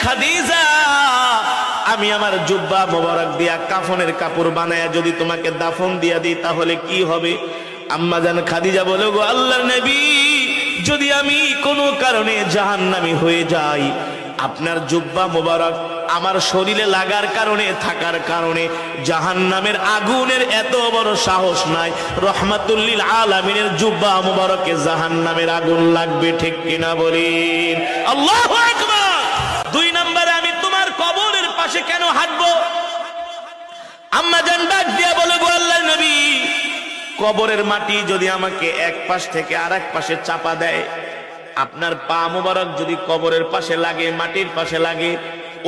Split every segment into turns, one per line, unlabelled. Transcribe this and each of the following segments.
খাদিজা, আমি আমার জুব্বা মোবারক দিয়া কাফনের কাপড় বানায়া যদি তোমাকে দাফন দিয়া দিই তাহলে কি হবে? আম্মা জান খাদিজা বলে, গো আল্লাহর নবী, যদি আমি কোনো কারণে জাহান্নামী হয়ে যাই, আপনার জুব্বা মোবারক আমার শরীরে লাগার কারণে, থাকার কারণে জাহান্নামের আগুনের এত বড় সাহস নাই। রহমাতুল লিল আলামিনের জুব্বা মোবারকে জাহান্নামের আগুন লাগবে, ঠিক কিনা বলেন? আল্লাহু আকবার। 2 নম্বরে, আমি তোমার কবরের পাশে কেন হাঁটবো? আম্মা জান ডাক দিয়া বলে, গো আল্লাহর নবী, কবরের মাটি যদি আমাকে এক পাশ থেকে আরেক পাশে চাপা দেয়, আপনার পা মোবারক যদি কবরের পাশে লাগে, মাটির পাশে লাগে,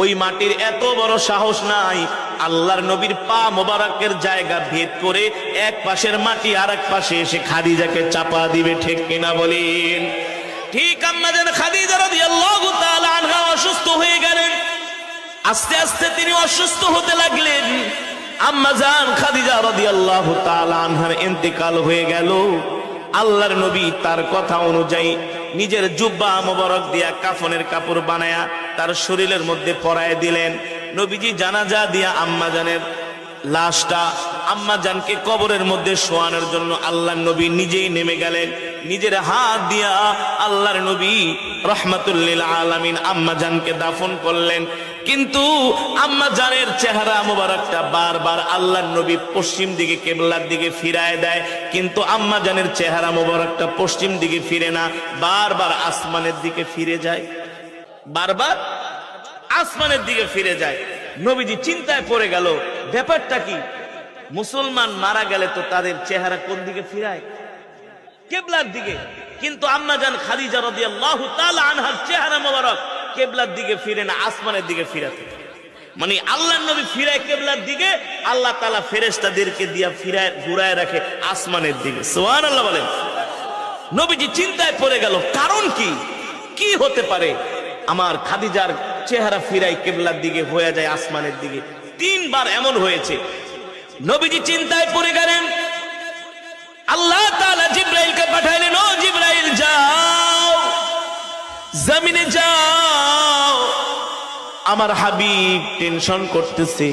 ওই মাটির এত বড় সাহস নাই আল্লাহর নবীর পা মোবারকের জায়গা ভেদ করে এক পাশের মাটি আরেক পাশে এসে খাদিজাকে চাপা দিবে, ঠিক কিনা বলেন? ঠিক আম্মা জান খাদিজা রাদিয়াল্লাহু তাআলা আনহা অসুস্থ হয়ে গেলেন। আস্তে আস্তে তিনি অসুস্থ হতে লাগলেন। আম্মা জান খাদিজা রাদিয়াল্লাহু তাআলা আনহার ইন্তেকাল হয়ে গেল। আল্লাহর নবী তার কথা অনুযায়ী নিজের জুব্বা মোবারক দিয়া কাফনের কাপড় বানায়া তার শরীরের মধ্যে পরায় দিলেন। নবীজি জানাজা দিয়া আম্মা জানের লাশটা আম্মা জানকে কবরের মধ্যে শোয়ানোর জন্য আল্লাহর নবী নিজেই নেমে গেলেন। নিজের হাত দিয়া আল্লাহর নবী রহমাতুল লিল আলামিন আম্মা জানকে দাফন করলেন। কিন্তু আম্মা জানের চেহারা মোবারকটা বারবার আল্লাহর নবী পশ্চিম দিকে কিবলার দিকে ফিরায় দেয়, কিন্তু আম্মা জানের চেহারা মোবারকটা পশ্চিম দিকে ফিরে না, বারবার আসমানের দিকে ফিরে যায়, বারবার আসমানের দিকে ফিরে যায়। নবীজি চিন্তায় পড়ে গেল, ব্যাপারটা কি? মুসলমান মারা গেলে তো তাদের চেহারা কোন দিকে ফিরায়? কিবলার দিকে। কিন্তু আম্মা জান খাদিজা রাদিয়াল্লাহু তাআলা আনহার চেহারা মোবারক কিবলার দিকে ফিরে না, আসমানের দিকে ফিরাতে। মানে আল্লাহর নবী ফিরায় কিবলার দিকে, আল্লাহ তাআলা ফেরেশতাদেরকে দিয়া ফিরায় ঘুরায় রাখে আসমানের দিকে। সুবহানাল্লাহ বলেন। নবীজি চিন্তায় পড়ে গেল, কারণ কি? কি হতে পারে আমার খাদিজার চেহারা ফিরায় কিবলার দিকে, হয়ে যায় আসমানের দিকে? 3 বার এমন হয়েছে। নবীজি চিন্তায় পড়ে গেলেন। আল্লাহ তাআলা জিবরাইলকে পাঠাইলেন, ও জিবরাইল যাও, জমিনে যাও, আমার হাবিব টেনশন করতেছে,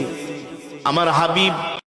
আমার হাবিব